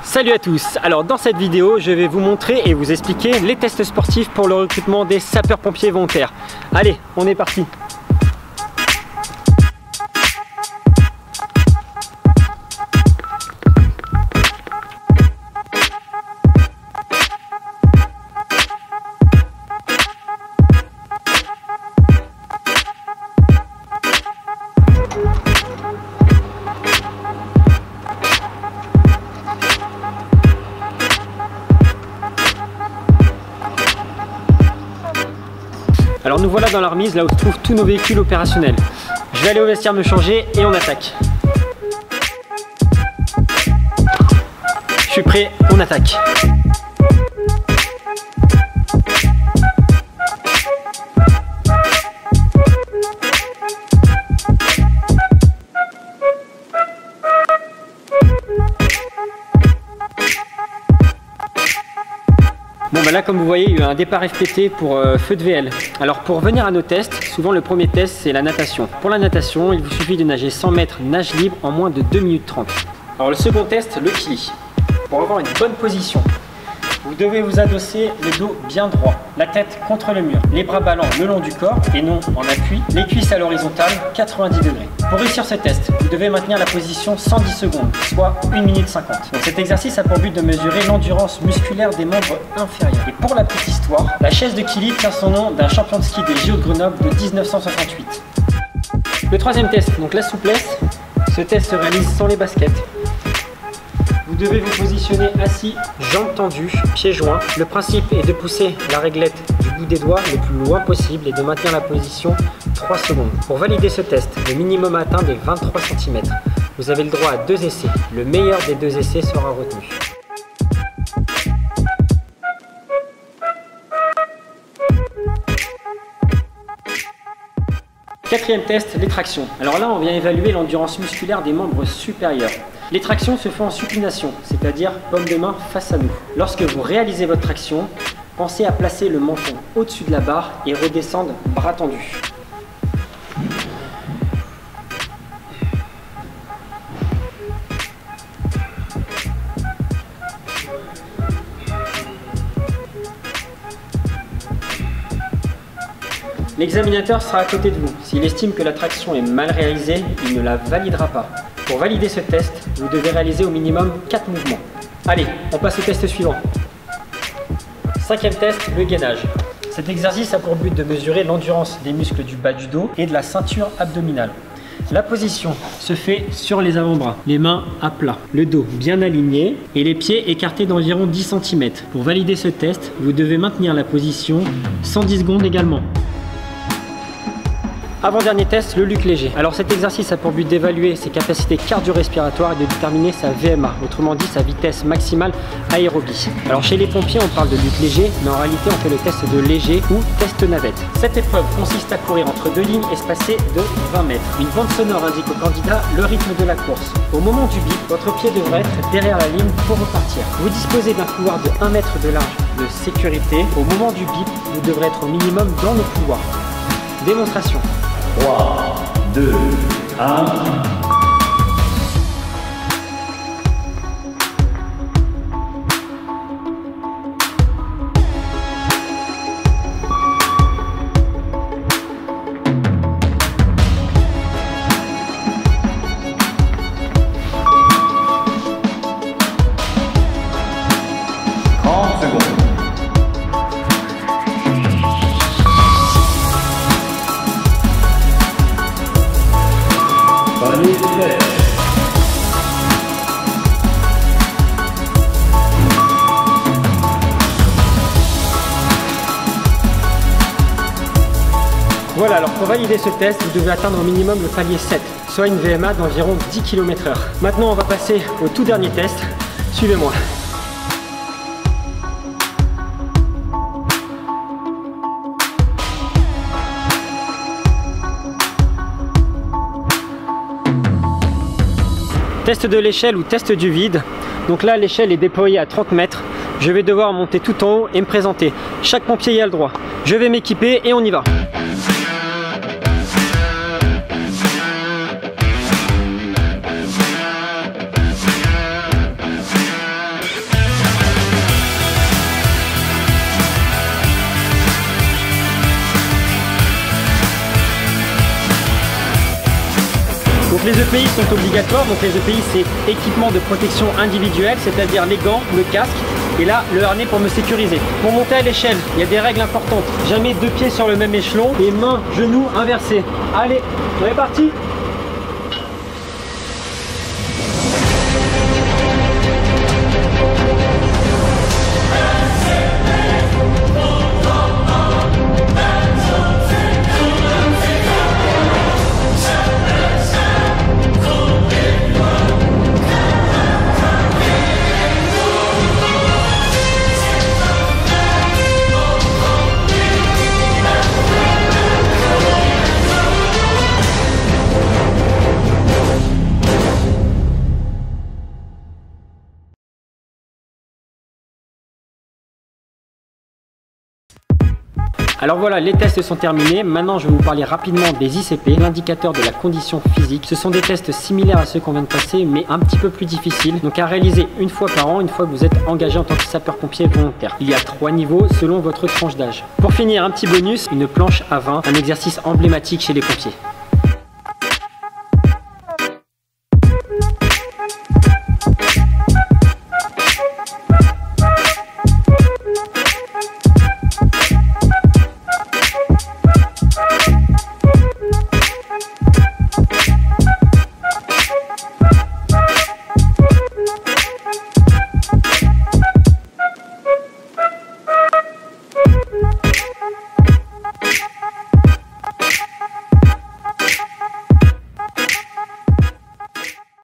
Salut à tous. Alors dans cette vidéo, je vais vous montrer et vous expliquer les tests sportifs pour le recrutement des sapeurs-pompiers volontaires. Allez, on est parti. Alors nous voilà dans la remise, là où se trouvent tous nos véhicules opérationnels. Je vais aller au vestiaire me changer et on attaque. Je suis prêt, on attaque. Bon bah là comme vous voyez il y a eu un départ FPT pour feu de VL. Alors pour venir à nos tests, souvent le premier test c'est la natation. Pour la natation il vous suffit de nager 100 mètres nage libre en moins de 2 minutes 30. Alors le second test, le kili. Pour avoir une bonne position, vous devez vous adosser le dos bien droit, la tête contre le mur, les bras ballants le long du corps et non en appui, les cuisses à l'horizontale 90 degrés. Pour réussir ce test, vous devez maintenir la position 110 secondes, soit 1 minute 50. Donc cet exercice a pour but de mesurer l'endurance musculaire des membres inférieurs. Et pour la petite histoire, la chaise de kili tient son nom d'un champion de ski des JO de Grenoble de 1968. Le troisième test, donc la souplesse, ce test se réalise sans les baskets. Vous devez vous positionner assis, jambes tendues, pieds joints. Le principe est de pousser la réglette du bout des doigts le plus loin possible et de maintenir la position 3 secondes. Pour valider ce test, le minimum à atteindre est 23 cm. Vous avez le droit à 2 essais. Le meilleur des 2 essais sera retenu. Quatrième test, les tractions. Alors là, on vient évaluer l'endurance musculaire des membres supérieurs. Les tractions se font en supination, c'est-à-dire paume de main face à nous. Lorsque vous réalisez votre traction, pensez à placer le menton au-dessus de la barre et redescendre bras tendus. L'examinateur sera à côté de vous. S'il estime que la traction est mal réalisée, il ne la validera pas. Pour valider ce test, vous devez réaliser au minimum 4 mouvements. Allez, on passe au test suivant. Cinquième test, le gainage. Cet exercice a pour but de mesurer l'endurance des muscles du bas du dos et de la ceinture abdominale. La position se fait sur les avant-bras, les mains à plat, le dos bien aligné et les pieds écartés d'environ 10 cm. Pour valider ce test, vous devez maintenir la position 110 secondes également. Avant-dernier test, le luc léger. Alors cet exercice a pour but d'évaluer ses capacités cardio-respiratoires et de déterminer sa VMA, autrement dit sa vitesse maximale aérobie. Alors chez les pompiers on parle de luc léger, mais en réalité on fait le test de léger ou test navette. Cette épreuve consiste à courir entre 2 lignes espacées de 20 mètres. Une bande sonore indique au candidat le rythme de la course. Au moment du bip, votre pied devrait être derrière la ligne pour repartir. Vous disposez d'un couloir de 1 mètre de large de sécurité. Au moment du bip, vous devrez être au minimum dans le couloir. Démonstration. 3, 2, 1. Voilà, alors pour valider ce test, vous devez atteindre au minimum le palier 7, soit une VMA d'environ 10 km/h. Maintenant, on va passer au tout dernier test. Suivez-moi. Test de l'échelle ou test du vide. Donc là, l'échelle est déployée à 30 mètres. Je vais devoir monter tout en haut et me présenter. Chaque pompier y a le droit. Je vais m'équiper et on y va. les EPI sont obligatoires. Donc les EPI, c'est équipement de protection individuelle, c'est-à-dire les gants, le casque et là le harnais pour me sécuriser. Pour monter à l'échelle, il y a des règles importantes. Jamais 2 pieds sur le même échelon et mains, genoux inversés. Allez, on est parti. Alors voilà, les tests sont terminés. Maintenant, je vais vous parler rapidement des ICP, l'indicateur de la condition physique. Ce sont des tests similaires à ceux qu'on vient de passer, mais un petit peu plus difficiles. Donc à réaliser une fois par an, une fois que vous êtes engagé en tant que sapeur-pompier volontaire. Il y a 3 niveaux selon votre tranche d'âge. Pour finir, un petit bonus, une planche à 20, un exercice emblématique chez les pompiers.